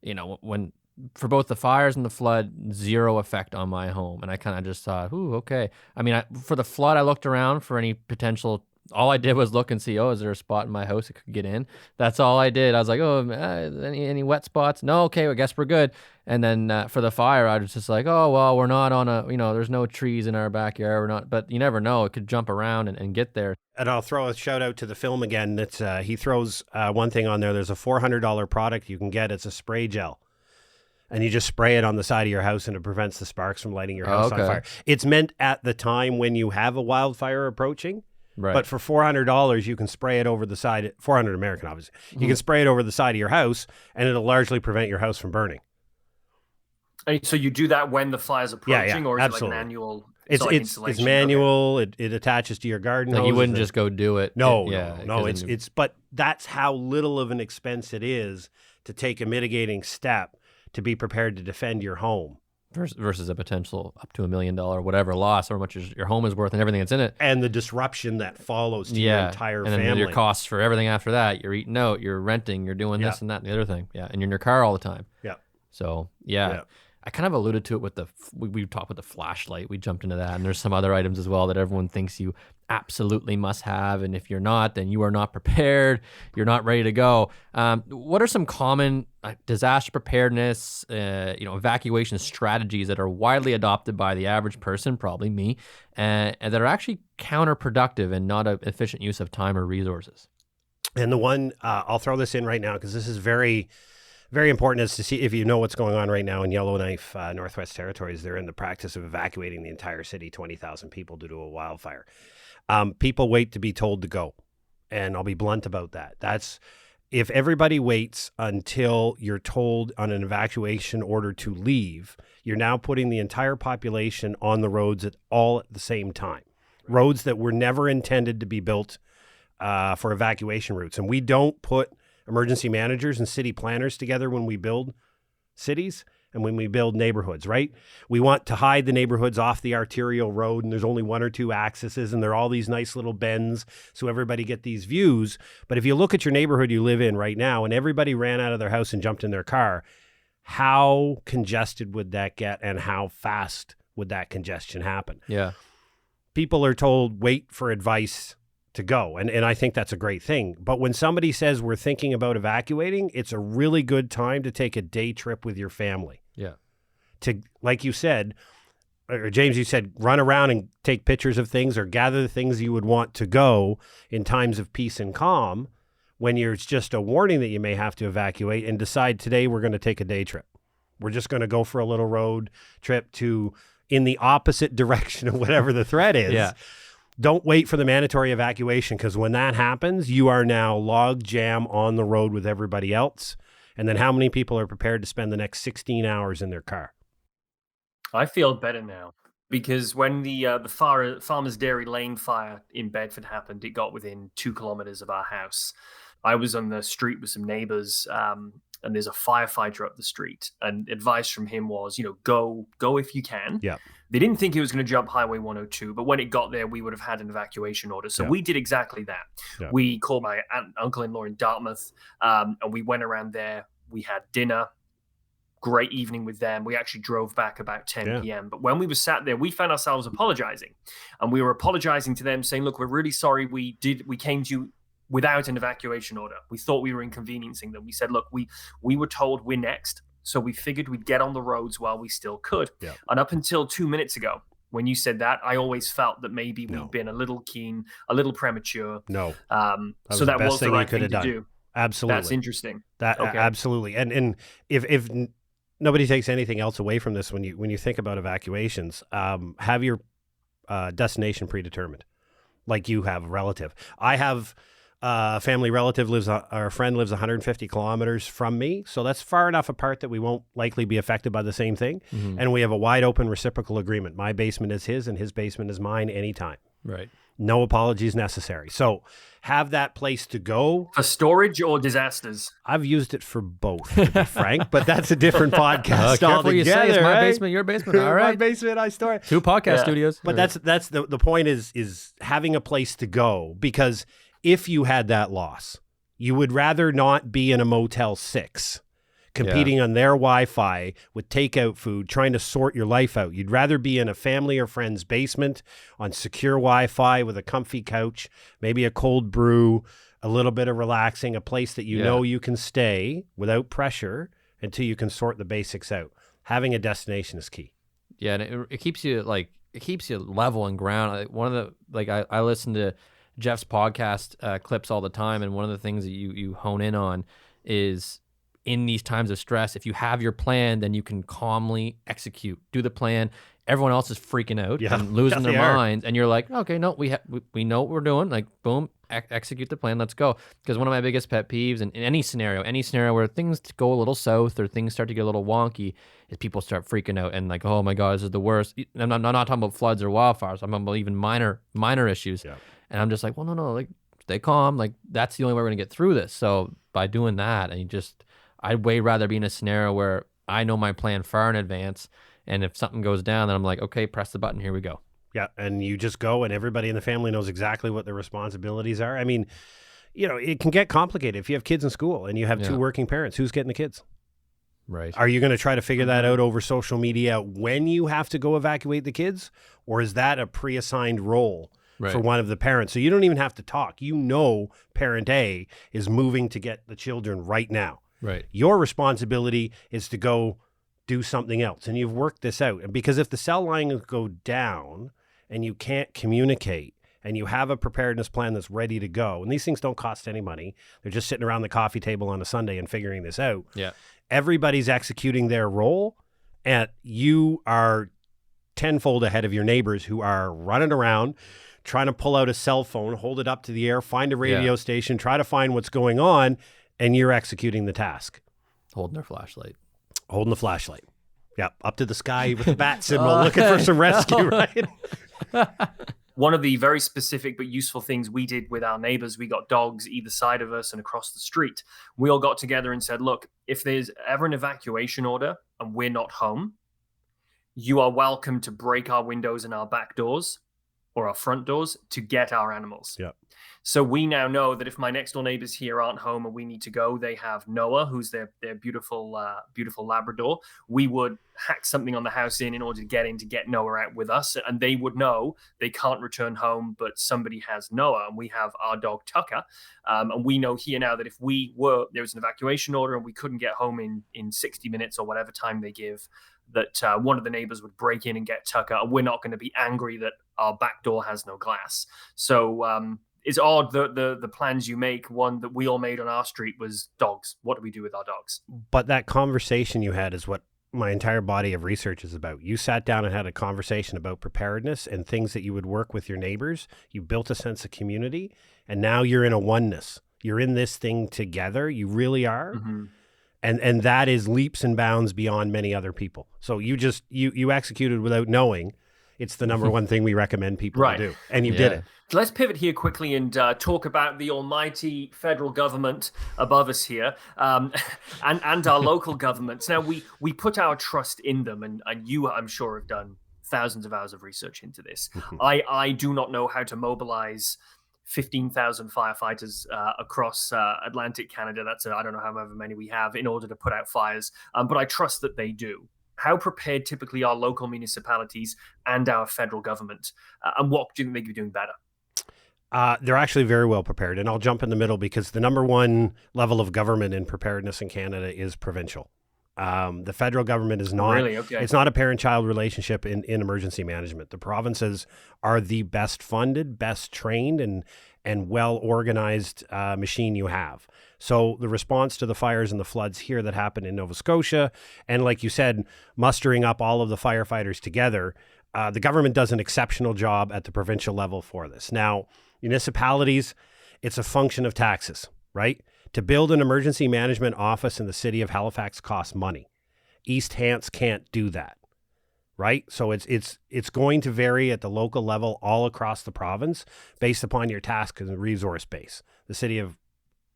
[SPEAKER 1] when for both the fires and the flood, 0 effect on my home. And I kind of just thought, ooh, okay. I mean, for the flood, I looked around for any potential. All I did was look and see, is there a spot in my house that could get in? That's all I did. I was like, any wet spots? No, okay, I guess we're good. And then for the fire, I was just like, we're not on there's no trees in our backyard. We're not, but you never know. It could jump around and get there. And
[SPEAKER 4] I'll throw a shout out to the film again. That's he throws one thing on there. There's a $400 product you can get. It's a spray gel. And you just spray it on the side of your house and it prevents the sparks from lighting your house on fire. It's meant at the time when you have a wildfire approaching. Right. But for $400, you can spray it over the side, 400 American, obviously. You can spray it over the side of your house and it'll largely prevent your house from burning.
[SPEAKER 2] And so you do that when the fire's approaching, or is
[SPEAKER 4] absolutely.
[SPEAKER 2] It like manual?
[SPEAKER 4] It's manual. Okay. It attaches to your garden hose.
[SPEAKER 1] You wouldn't just go do it.
[SPEAKER 4] No. But that's how little of an expense it is to take a mitigating step to be prepared to defend your home.
[SPEAKER 1] Versus a potential up to $1 million, whatever loss, or how much your home is worth and everything that's in it.
[SPEAKER 4] And the disruption that follows to your entire family.
[SPEAKER 1] And then your costs for everything after that. You're eating out, you're renting, you're doing this and that and the other thing. Yeah. And you're in your car all the time.
[SPEAKER 4] Yeah.
[SPEAKER 1] So, yeah. I kind of alluded to it with we talked with the flashlight. We jumped into that. And there's some other items as well that everyone thinks you absolutely must have. And if you're not, then you are not prepared. You're not ready to go. What are some common disaster preparedness, evacuation strategies that are widely adopted by the average person, probably me, and that are actually counterproductive and not an efficient use of time or resources?
[SPEAKER 4] And the one, I'll throw this in right now because this is very, very important, is to see if you know what's going on right now in Yellowknife, Northwest Territories. They're in the practice of evacuating the entire city, 20,000 people due to a wildfire. People wait to be told to go. And I'll be blunt about that. If everybody waits until you're told on an evacuation order to leave, you're now putting the entire population on the roads all at the same time. Roads that were never intended to be built for evacuation routes. And we don't put emergency managers and city planners together when we build cities and when we build neighborhoods, right? We want to hide the neighborhoods off the arterial road, and there's only 1 or 2 accesses, and there are all these nice little bends so everybody get these views. But if you look at your neighborhood you live in right now and everybody ran out of their house and jumped in their car, how congested would that get, and how fast would that congestion happen?
[SPEAKER 1] Yeah.
[SPEAKER 4] People are told, wait for advice to go. And I think that's a great thing. But when somebody says we're thinking about evacuating, it's a really good time to take a day trip with your family.
[SPEAKER 1] Yeah.
[SPEAKER 4] To, like you said, or James, you said, run around and take pictures of things or gather the things you would want to go in times of peace and calm when it's just a warning that you may have to evacuate, and decide today we're going to take a day trip. We're just going to go for a little road trip in the opposite direction of whatever the threat is.
[SPEAKER 1] Yeah.
[SPEAKER 4] Don't wait for the mandatory evacuation, because when that happens, you are now log jam on the road with everybody else. And then how many people are prepared to spend the next 16 hours in their car?
[SPEAKER 2] I feel better now, because when the Farmers Dairy Lane fire in Bedford happened, it got within 2 kilometers of our house. I was on the street with some neighbors, and there's a firefighter up the street, and advice from him was, go if you can.
[SPEAKER 4] Yeah.
[SPEAKER 2] They didn't think he was going to jump Highway 102, but when it got there, we would have had an evacuation order. So we did exactly that. Yeah. We called my aunt and uncle-in-law in Dartmouth, and we went around there. We had dinner. Great evening with them. We actually drove back about 10 p.m. But when we were sat there, we found ourselves apologizing. And we were apologizing to them, saying, look, we're really sorry we came to you without an evacuation order. We thought we were inconveniencing them. We said, look, we were told we're next. So we figured we'd get on the roads while we still could. Yeah. And up until 2 minutes ago, when you said that, I always felt that maybe we'd been a little keen, a little premature.
[SPEAKER 4] No.
[SPEAKER 2] So that was the right thing to do.
[SPEAKER 4] Absolutely.
[SPEAKER 2] That's interesting.
[SPEAKER 4] Absolutely. And if nobody takes anything else away from this, when you think about evacuations, have your destination predetermined, like you have a relative. I have a family relative our friend lives 150 kilometers from me. So that's far enough apart that we won't likely be affected by the same thing. Mm-hmm. And we have a wide open reciprocal agreement. My basement is his and his basement is mine anytime.
[SPEAKER 1] Right.
[SPEAKER 4] No apologies necessary. So have that place to go.
[SPEAKER 2] For storage or disasters?
[SPEAKER 4] I've used it for both, to be frank, but that's a different podcast altogether.
[SPEAKER 1] You say it's my basement, your basement. All right.
[SPEAKER 4] My basement, I store it.
[SPEAKER 1] 2 podcast studios.
[SPEAKER 4] But that's the point is having a place to go, because if you had that loss, you would rather not be in a Motel 6 competing on their Wi-Fi with takeout food, trying to sort your life out. You'd rather be in a family or friend's basement on secure Wi-Fi with a comfy couch, maybe a cold brew, a little bit of relaxing, a place that you know you can stay without pressure until you can sort the basics out. Having a destination is key.
[SPEAKER 1] Yeah, and it keeps you level and ground. One of the I listen to Jeff's podcast clips all the time, and one of the things that you hone in on is, in these times of stress, if you have your plan, then you can calmly execute. Do the plan. Everyone else is freaking out and losing their minds, and you're like, okay, no, we know what we're doing. Like, boom, execute the plan. Let's go. Because one of my biggest pet peeves in any scenario where things go a little south or things start to get a little wonky, is people start freaking out and like, oh my God, this is the worst. I'm not talking about floods or wildfires. I'm talking about even minor issues. Yeah. And I'm just like, well, no, like, stay calm. Like, that's the only way we're gonna get through this. So by doing that, I'd way rather be in a scenario where I know my plan far in advance, and if something goes down, then I'm like, okay, press the button, here we go.
[SPEAKER 4] Yeah, and you just go, and everybody in the family knows exactly what their responsibilities are. I mean, it can get complicated if you have kids in school and you have 2 working parents. Who's getting the kids?
[SPEAKER 1] Right.
[SPEAKER 4] Are you going to try to figure that out over social media when you have to go evacuate the kids, or is that a pre-assigned role? Right. For one of the parents? So you don't even have to talk. Parent A is moving to get the children right now.
[SPEAKER 1] Right.
[SPEAKER 4] Your responsibility is to go do something else. And you've worked this out. And because if the cell lines go down and you can't communicate and you have a preparedness plan that's ready to go, and these things don't cost any money, they're just sitting around the coffee table on a Sunday and figuring this out.
[SPEAKER 1] Yeah.
[SPEAKER 4] Everybody's executing their role, and you are tenfold ahead of your neighbors who are running around trying to pull out a cell phone, hold it up to the air, find a radio station, try to find what's going on, and you're executing the task.
[SPEAKER 1] Holding their flashlight.
[SPEAKER 4] Holding the flashlight. Yeah, up to the sky with the bat symbol, looking for some rescue, right?
[SPEAKER 2] one of the very specific but useful things we did with our neighbors, we got dogs either side of us and across the street. We all got together and said, look, if there's ever an evacuation order and we're not home, you are welcome to break our windows and our back doors or our front doors to get our animals.
[SPEAKER 4] Yeah.
[SPEAKER 2] So we now know that if my next door neighbors here aren't home and we need to go, they have Noah, who's their beautiful Labrador. We would hack something on the house in order to get Noah out with us. And they would know they can't return home, but somebody has Noah, and we have our dog Tucker. And we know here now that if there was an evacuation order and we couldn't get home in 60 minutes or whatever time they give, that one of the neighbors would break in and get Tucker. And we're not going to be angry that our back door has no glass. So it's odd the plans you make. One that we all made on our street was dogs. What do we do with our dogs?
[SPEAKER 4] But that conversation you had is what my entire body of research is about. You sat down and had a conversation about preparedness and things that you would work with your neighbors. You built a sense of community, and now you're in a oneness. You're in this thing together. You really are.
[SPEAKER 2] Mm-hmm.
[SPEAKER 4] And that is leaps and bounds beyond many other people. So you executed without knowing. It's the number one thing we recommend people to do. And you did it.
[SPEAKER 2] Let's pivot here quickly and talk about the almighty federal government above us here, and our local governments. Now, we put our trust in them, and you, I'm sure, have done thousands of hours of research into this. I do not know how to mobilize 15,000 firefighters across Atlantic Canada. I don't know however many we have in order to put out fires, but I trust that they do. How prepared typically are local municipalities and our federal government? And what do you think they could be doing better?
[SPEAKER 4] They're actually very well prepared. And I'll jump in the middle because the number one level of government in preparedness in Canada is provincial. The federal government is not,
[SPEAKER 2] really? Okay.
[SPEAKER 4] It's not a parent-child relationship in emergency management. The provinces are the best funded, best trained, and well-organized machine you have. So the response to the fires and the floods here that happened in Nova Scotia, and like you said, mustering up all of the firefighters together, the government does an exceptional job at the provincial level for this. Now, municipalities, it's a function of taxes, right? To build an emergency management office in the city of Halifax costs money. East Hants can't do that, right? So it's going to vary at the local level all across the province based upon your task and resource base. The city of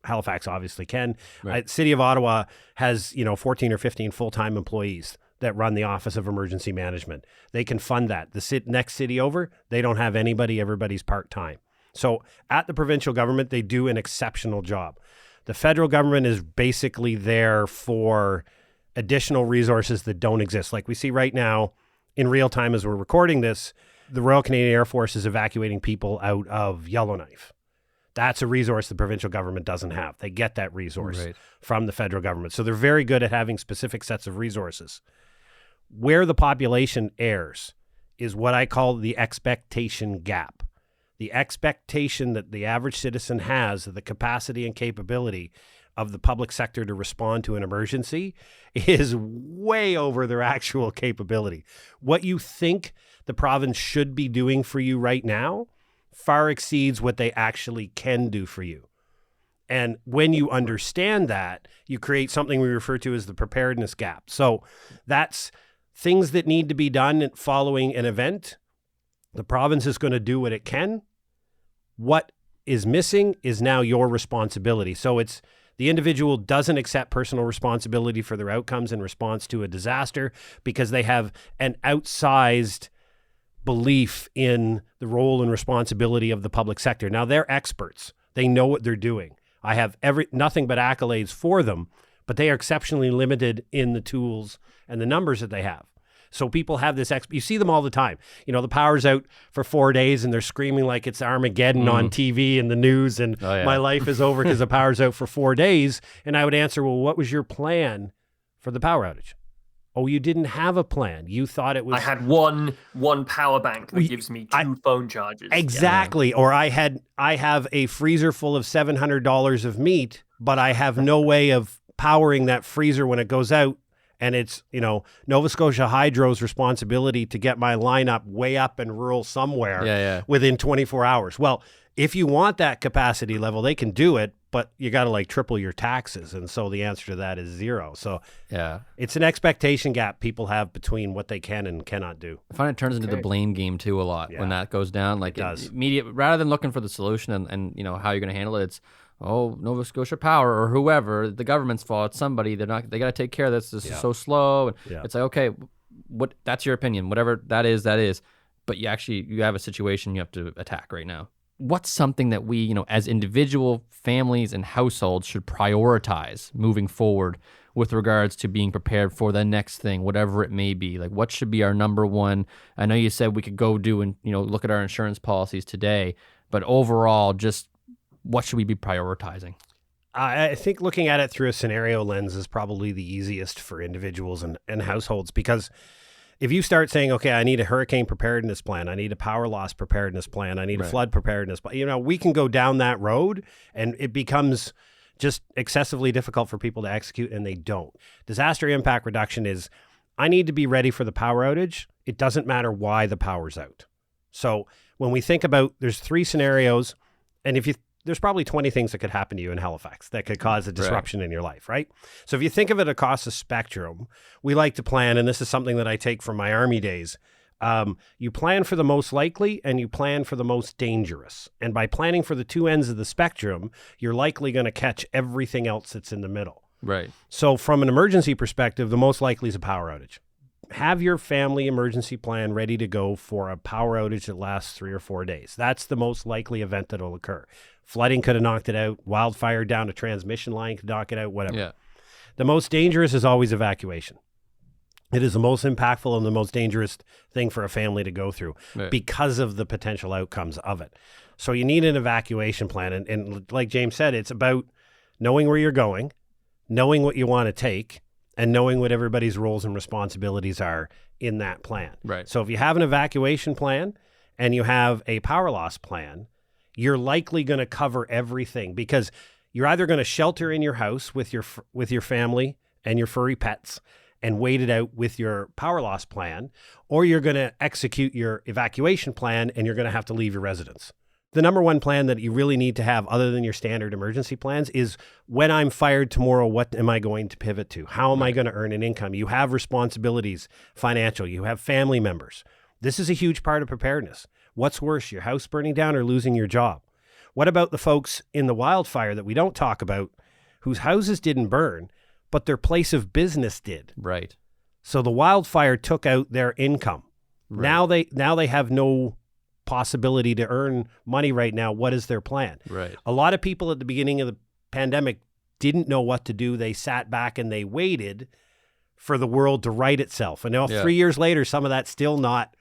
[SPEAKER 4] Halifax obviously can.
[SPEAKER 1] Right.
[SPEAKER 4] City of Ottawa has 14 or 15 full-time employees that run the Office of Emergency Management. They can fund that. The next city over, they don't have anybody. Everybody's part-time. So at the provincial government, they do an exceptional job. The federal government is basically there for additional resources that don't exist. Like we see right now in real time as we're recording this, the Royal Canadian Air Force is evacuating people out of Yellowknife. That's a resource the provincial government doesn't have. They get that resource from the federal government. So they're very good at having specific sets of resources. Where the population errs is what I call the expectation gap. The expectation that the average citizen has of the capacity and capability of the public sector to respond to an emergency is way over their actual capability. What you think the province should be doing for you right now far exceeds what they actually can do for you. And when you understand that, you create something we refer to as the preparedness gap. So that's things that need to be done following an event. The province is going to do what it can. What is missing is now your responsibility. So it's the individual doesn't accept personal responsibility for their outcomes in response to a disaster because they have an outsized belief in the role and responsibility of the public sector. Now they're experts. They know what they're doing. I have nothing but accolades for them, but they are exceptionally limited in the tools and the numbers that they have. So people have this, you see them all the time. The power's out for 4 days and they're screaming like it's Armageddon on TV and the news and my life is over because the power's out for 4 days. And I would answer, well, what was your plan for the power outage? Oh, you didn't have a plan. You thought it was...
[SPEAKER 2] I had one power bank that gives me two phone charges.
[SPEAKER 4] Exactly. Yeah. Or I have a freezer full of $700 of meat, but I have no way of powering that freezer when it goes out. And it's, Nova Scotia Hydro's responsibility to get my lineup way up in rural somewhere within 24 hours. Well, if you want that capacity level, they can do it, but you got to like triple your taxes. And so the answer to that is 0. So
[SPEAKER 1] Yeah.
[SPEAKER 4] it's an expectation gap people have between what they can and cannot do.
[SPEAKER 1] I find it turns into the blame game too a lot when that goes down. Like
[SPEAKER 4] it does.
[SPEAKER 1] Immediate, rather than looking for the solution and how you're going to handle it, it's, oh, Nova Scotia Power or whoever, the government's fault. It's somebody. They got to take care of this. This is so slow. And it's like, okay, that's your opinion. Whatever that is. But you have a situation you have to attack right now. What's something that we, as individual families and households should prioritize moving forward with regards to being prepared for the next thing, whatever it may be? Like, what should be our number one? I know you said we could go do and, look at our insurance policies today, but overall, just what should we be prioritizing?
[SPEAKER 4] I think looking at it through a scenario lens is probably the easiest for individuals and households, because if you start saying, okay, I need a hurricane preparedness plan, I need a power loss preparedness plan, I need a flood preparedness plan, we can go down that road and it becomes just excessively difficult for people to execute, and they don't. Disaster impact reduction is, I need to be ready for the power outage. It doesn't matter why the power's out. So when we think about, there's 3 scenarios, and there's probably 20 things that could happen to you in Halifax that could cause a disruption in your life, right? So if you think of it across the spectrum, we like to plan, and this is something that I take from my Army days. You plan for the most likely and you plan for the most dangerous. And by planning for the 2 ends of the spectrum, you're likely going to catch everything else that's in the middle.
[SPEAKER 1] Right.
[SPEAKER 4] So from an emergency perspective, the most likely is a power outage. Have your family emergency plan ready to go for a power outage that lasts 3 or 4 days. That's the most likely event that will occur. Flooding could have knocked it out. Wildfire down a transmission line could knock it out, whatever.
[SPEAKER 1] Yeah.
[SPEAKER 4] The most dangerous is always evacuation. It is the most impactful and the most dangerous thing for a family to go through because of the potential outcomes of it. So you need an evacuation plan. And like James said, it's about knowing where you're going, knowing what you want to take, and knowing what everybody's roles and responsibilities are in that plan.
[SPEAKER 1] Right.
[SPEAKER 4] So if you have an evacuation plan and you have a power loss plan, you're likely going to cover everything, because you're either going to shelter in your house with your family and your furry pets and wait it out with your power loss plan, or you're going to execute your evacuation plan and you're going to have to leave your residence. The number one plan that you really need to have, other than your standard emergency plans, is when I'm fired tomorrow, what am I going to pivot to? How am I going to earn an income? You have responsibilities, financial, you have family members. This is a huge part of preparedness. What's worse, your house burning down or losing your job? What about the folks in the wildfire that we don't talk about, whose houses didn't burn, but their place of business did?
[SPEAKER 1] Right.
[SPEAKER 4] So the wildfire took out their income.
[SPEAKER 1] Right.
[SPEAKER 4] Now they have no possibility to earn money right now. What is their plan?
[SPEAKER 1] Right.
[SPEAKER 4] A lot of people at the beginning of the pandemic didn't know what to do. They sat back and they waited for the world to right itself. And now 3 years later, some of that's still not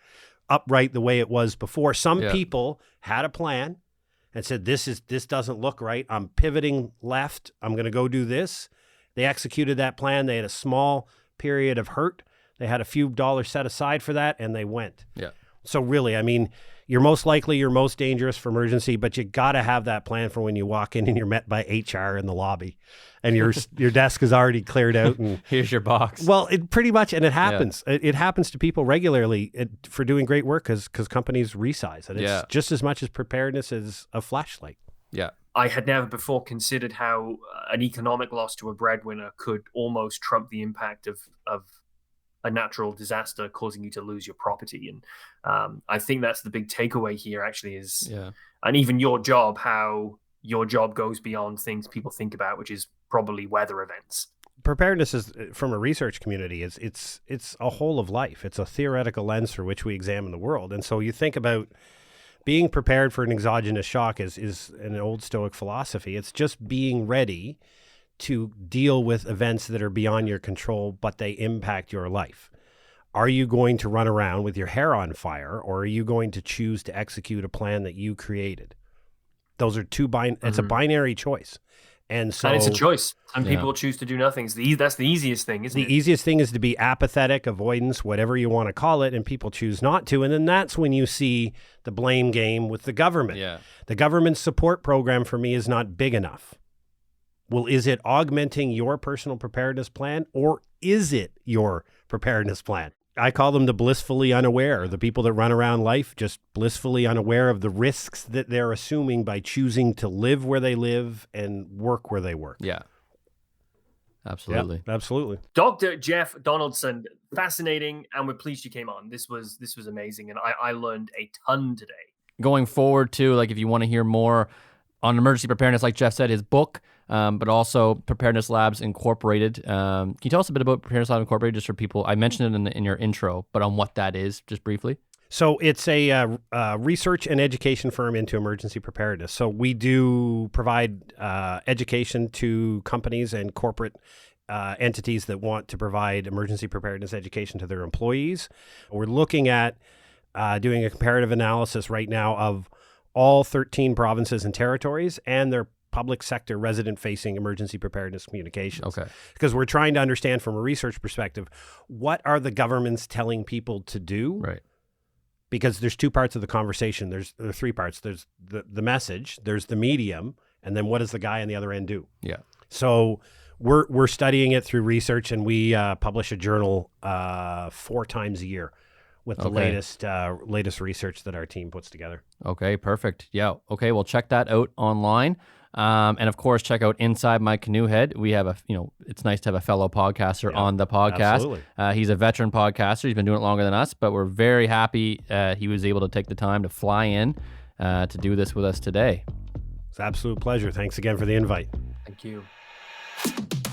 [SPEAKER 4] upright the way it was before. Some people had a plan and said, this doesn't look right. I'm pivoting left. I'm going to go do this. They executed that plan. They had a small period of hurt. They had a few dollars set aside for that, and they went.
[SPEAKER 1] Yeah.
[SPEAKER 4] So really, I mean, you're most likely, you're most dangerous for emergency, but you got to have that plan for when you walk in and you're met by HR in the lobby and your desk is already cleared out. And
[SPEAKER 1] here's your box.
[SPEAKER 4] Well, it pretty much, and it happens. It happens to people regularly for doing great work because companies resize. And it's just as much as preparedness as a flashlight.
[SPEAKER 1] Yeah.
[SPEAKER 2] I had never before considered how an economic loss to a breadwinner could almost trump the impact of a natural disaster causing you to lose your property. And I think that's the big takeaway here actually is, and even your job, how your job goes beyond things people think about, which is probably weather events.
[SPEAKER 4] Preparedness is, from a research community, it's a whole of life. It's a theoretical lens through which we examine the world. And so you think about being prepared for an exogenous shock is an old Stoic philosophy. It's just being ready to deal with events that are beyond your control, but they impact your life. Are you going to run around with your hair on fire, or are you going to choose to execute a plan that you created? Those are it's a binary choice. And so,
[SPEAKER 2] and it's a choice. Some people choose to do nothing. That's the easiest thing, isn't it?
[SPEAKER 4] The easiest thing is to be apathetic, avoidance, whatever you want to call it, and people choose not to. And then that's when you see the blame game with the government.
[SPEAKER 1] Yeah.
[SPEAKER 4] The government support program for me is not big enough. Well, is it augmenting your personal preparedness plan, or is it your preparedness plan? I call them the blissfully unaware, the people that run around life just blissfully unaware of the risks that they're assuming by choosing to live where they live and work where they work.
[SPEAKER 1] Yeah. Absolutely.
[SPEAKER 4] Yep, absolutely.
[SPEAKER 2] Dr. Jeff Donaldson, fascinating, and we're pleased you came on. This was amazing, and I learned a ton today.
[SPEAKER 1] Going forward too, like if you want to hear more on emergency preparedness, like Jeff said, his book, but also Preparedness Labs Incorporated. Can you tell us a bit about Preparedness Labs Incorporated, just for people? I mentioned it in your intro, but on what that is, just briefly.
[SPEAKER 4] So it's a research and education firm into emergency preparedness. So we do provide education to companies and corporate entities that want to provide emergency preparedness education to their employees. We're looking at doing a comparative analysis right now of all 13 provinces and territories and their public sector resident-facing emergency preparedness communications.
[SPEAKER 1] Okay.
[SPEAKER 4] Because we're trying to understand from a research perspective, what are the governments telling people to do?
[SPEAKER 1] Right.
[SPEAKER 4] Because there's two parts of the conversation. There are three parts. There's the message, there's the medium, and then what does the guy on the other end do?
[SPEAKER 1] Yeah.
[SPEAKER 4] So we're studying it through research, and we publish a journal 4 times a year with the latest research that our team puts together.
[SPEAKER 1] Okay, perfect. Yeah. Okay, well, check that out online. And of course, check out Inside My Canoehead. We have it's nice to have a fellow podcaster on the podcast.
[SPEAKER 4] Absolutely.
[SPEAKER 1] He's a veteran podcaster. He's been doing it longer than us, but we're very happy he was able to take the time to fly in to do this with us today.
[SPEAKER 4] It's an absolute pleasure. Thanks again for the invite.
[SPEAKER 2] Thank you.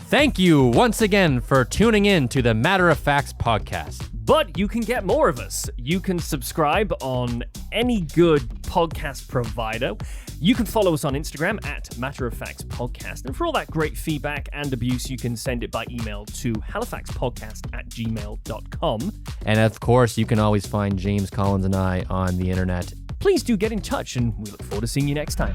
[SPEAKER 1] Thank you once again for tuning in to the Matter of Facts podcast.
[SPEAKER 2] But you can get more of us. You can subscribe on any good podcast provider. You can follow us on Instagram at Matter of Facts Podcast. And for all that great feedback and abuse, you can send it by email to halifaxpodcast@gmail.com.
[SPEAKER 1] And of course, you can always find James Collins and I on the internet.
[SPEAKER 2] Please do get in touch, and we look forward to seeing you next time.